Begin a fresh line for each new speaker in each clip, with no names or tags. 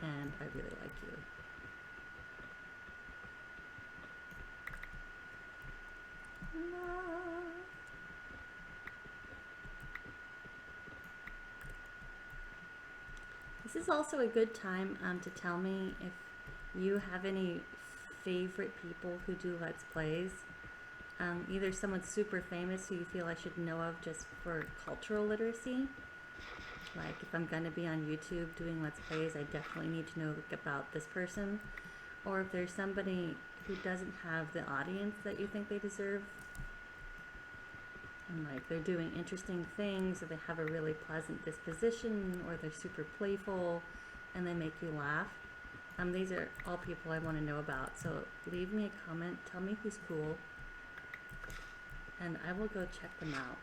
and I really like you. This is also a good time to tell me if you have any favorite people who do Let's Plays. Either someone super famous who you feel I should know of just for cultural literacy. Like if I'm going to be on YouTube doing Let's Plays, I definitely need to know about this person. Or if there's somebody who doesn't have the audience that you think they deserve, and like they're doing interesting things, or they have a really pleasant disposition, or they're super playful and they make you laugh. These are all people I want to know about, so leave me a comment, tell me who's cool, and I will go check them out.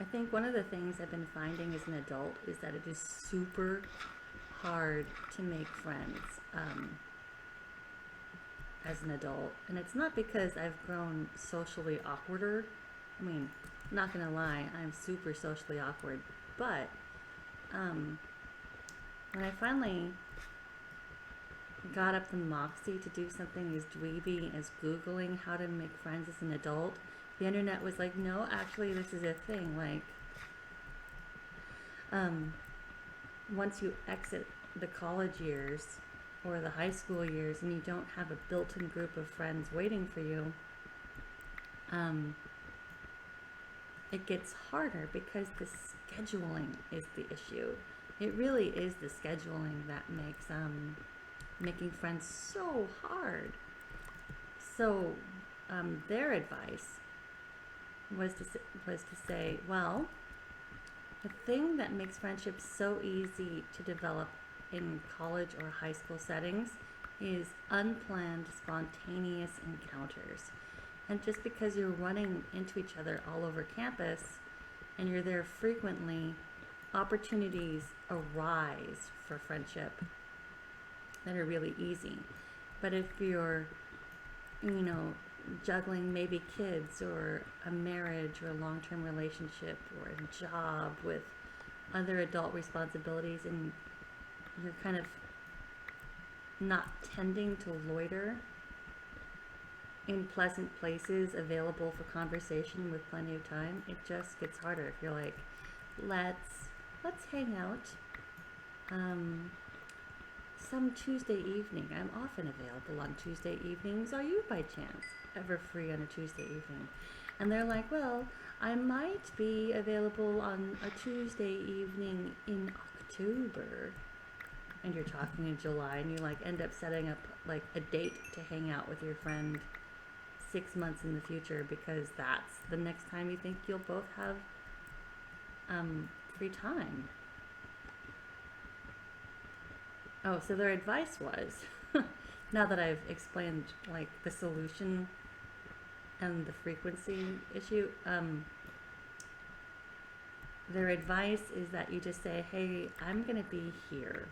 I think one of the things I've been finding as an adult is that it is super hard to make friends as an adult. And it's not because I've grown socially awkwarder. I mean, not gonna lie, I'm super socially awkward. But when I finally got up the moxie to do something as dweeby as Googling how to make friends as an adult, the internet was like, no, actually this is a thing. Like, once you exit the college years or the high school years and you don't have a built-in group of friends waiting for you, it gets harder because the scheduling is the issue. It really is the scheduling that makes making friends so hard. So their advice was to say, well, the thing that makes friendships so easy to develop in college or high school settings is unplanned, spontaneous encounters. And just because you're running into each other all over campus and you're there frequently, opportunities arise for friendship that are really easy. But if you're, juggling maybe kids or a marriage or a long-term relationship or a job with other adult responsibilities, and you're kind of not tending to loiter in pleasant places available for conversation with plenty of time, it just gets harder. If you're like, let's hang out some Tuesday evening. I'm often available on Tuesday evenings. Are you by chance ever free on a Tuesday evening? And they're like, well, I might be available on a Tuesday evening in October. And you're talking in July, and you like end up setting up like a date to hang out with your friend 6 months in the future because that's the next time you think you'll both have free time. Oh, so their advice was, now that I've explained like the solution and the frequency issue, their advice is that you just say, hey, I'm gonna be here.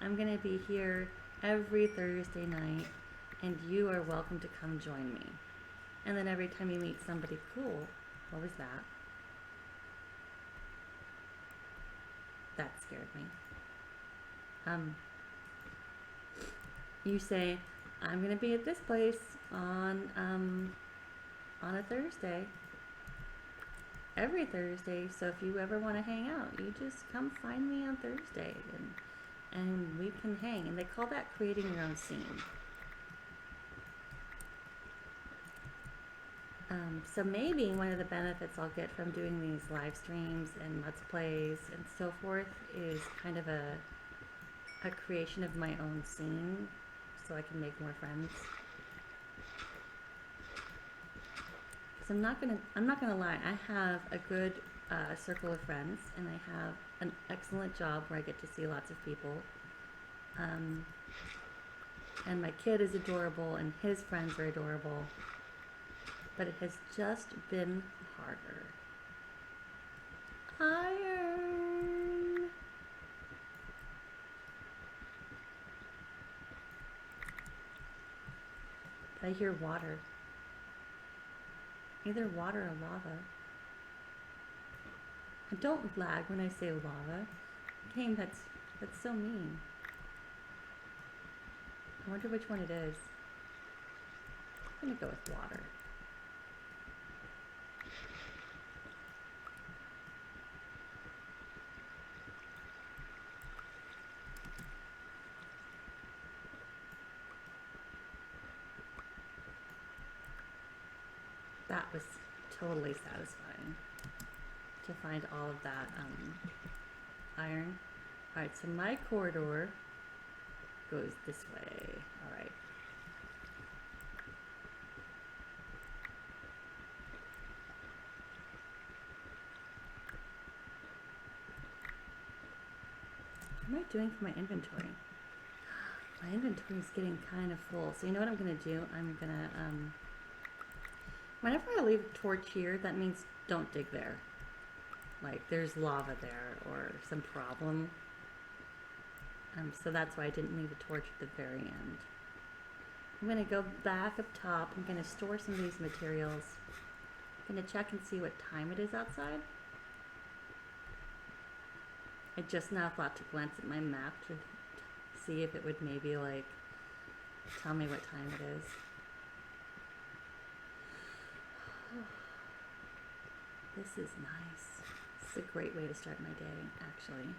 I'm gonna be here every Thursday night, and you are welcome to come join me. And then every time you meet somebody cool, what was that? That scared me. You say, I'm gonna be at this place on a Thursday, every Thursday. So if you ever want to hang out, you just come find me on Thursday, and we can hang. And they call that creating your own scene. So maybe one of the benefits I'll get from doing these live streams and Let's Plays and so forth is kind of a creation of my own scene, so I can make more friends. So I'm not gonna lie, I have a good circle of friends, and I have an excellent job where I get to see lots of people. And my kid is adorable, and his friends are adorable. But it has just been harder. Iron. I hear water. Either water or lava. Don't lag when I say lava. Game, that's so mean. I wonder which one it is. I'm gonna go with water. That was totally satisfying to find all of that iron. Alright, so my corridor goes this way. Alright. What am I doing for my inventory? My inventory is getting kind of full. So you know what I'm gonna do? I'm gonna whenever I leave a torch here, that means don't dig there. Like there's lava there or some problem. So that's why I didn't leave a torch at the very end. I'm gonna go back up top. I'm gonna store some of these materials. I'm gonna check and see what time it is outside. I just now thought to glance at my map to see if it would maybe like tell me what time it is. This is nice. This is a great way to start my day, actually.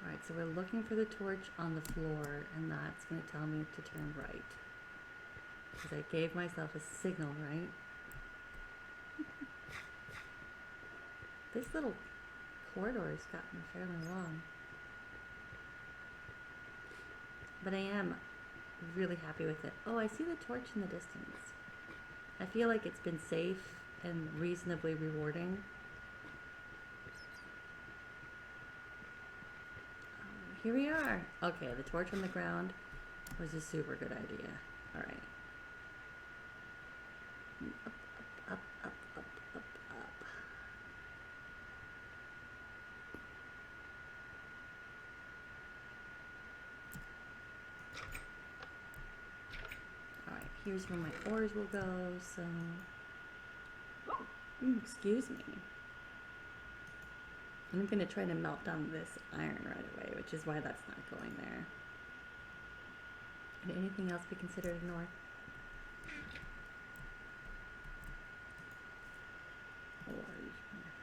Alright, so we're looking for the torch on the floor, and that's going to tell me to turn right. Because I gave myself a signal, right? This little corridor has gotten fairly long. But I am really happy with it. Oh, I see the torch in the distance. I feel like it's been safe and reasonably rewarding. Here we are. Okay, the torch on the ground was a super good idea. All right. Up, up, up, up, up, up. All right, here's where my ores will go. So, excuse me. I'm going to try to melt down this iron right away, which is why that's not going there. And anything else be considered north? Or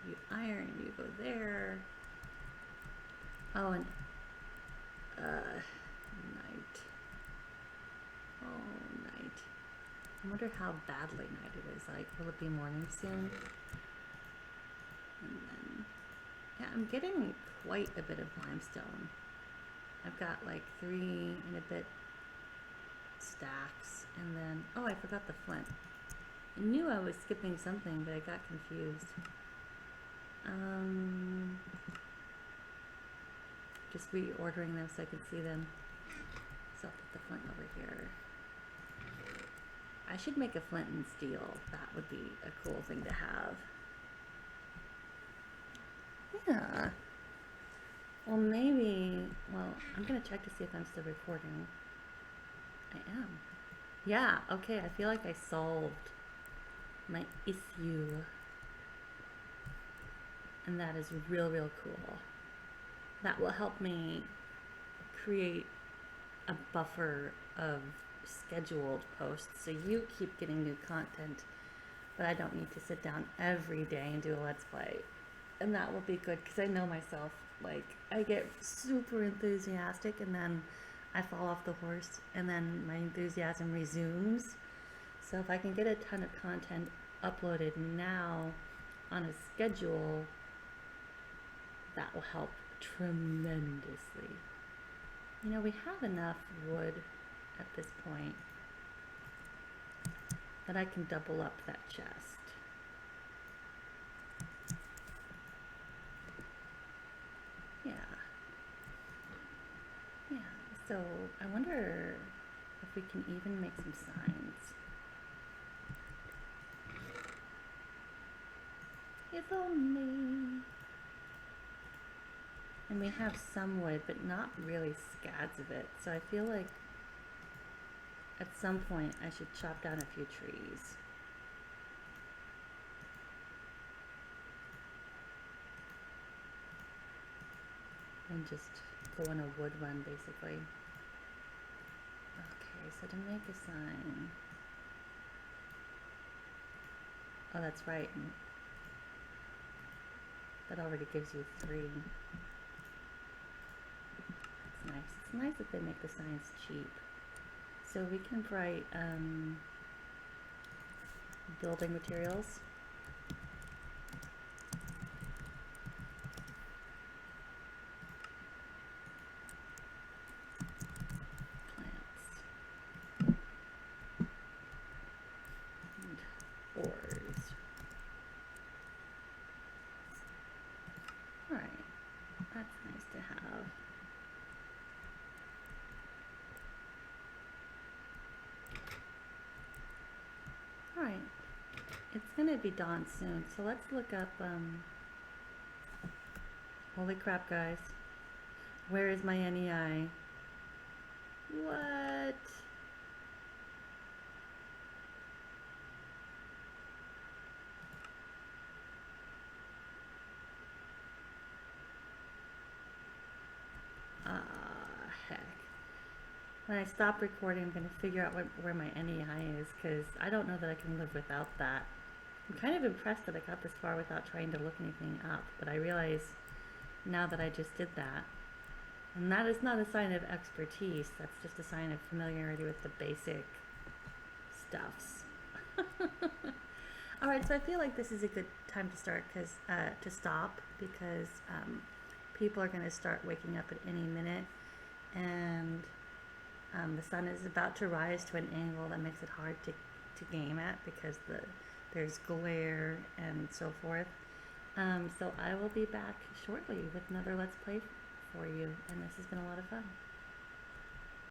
you iron, you go there. Oh, and night. Oh, night. I wonder how badly night it is. Like, will it be morning soon? And then, yeah, I'm getting quite a bit of limestone. I've got like 3 and a bit stacks, and then, oh, I forgot the flint. I knew I was skipping something, but I got confused. Just reordering them so I could see them. So I'll put the flint over here. I should make a flint and steel. That would be a cool thing to have. Yeah. Well, maybe, well, I'm going to check to see if I'm still recording. I am. Yeah, okay, I feel like I solved my issue. And that is real, real cool. That will help me create a buffer of scheduled posts so you keep getting new content, but I don't need to sit down every day and do a Let's Play. And that will be good because I know myself, like, I get super enthusiastic and then I fall off the horse and then my enthusiasm resumes. So if I can get a ton of content uploaded now on a schedule, that will help tremendously. You know, we have enough wood at this point that I can double up that chest. Yeah. Yeah, so I wonder if we can even make some signs. If only. And we have some wood, but not really scads of it. So I feel like at some point I should chop down a few trees. and just go on a wood run basically. Okay, so to make a sign, oh that's right, that already gives you 3. That's nice. It's nice that they make the signs cheap. So we can write building materials. Plants. And ores. Alright, that's nice to have. Alright, it's gonna be dawn soon, so let's look up, holy crap guys, where is my NEI? What? Heck. When I stop recording, I'm going to figure out where my NEI is, because I don't know that I can live without that. I'm kind of impressed that I got this far without trying to look anything up, but I realize now that I just did that, and that is not a sign of expertise, that's just a sign of familiarity with the basic stuffs. Alright, so I feel like this is a good time to start, to stop, because people are going to start waking up at any minute, and the sun is about to rise to an angle that makes it hard to game at, because there's glare and so forth. So I will be back shortly with another Let's Play for you, and this has been a lot of fun.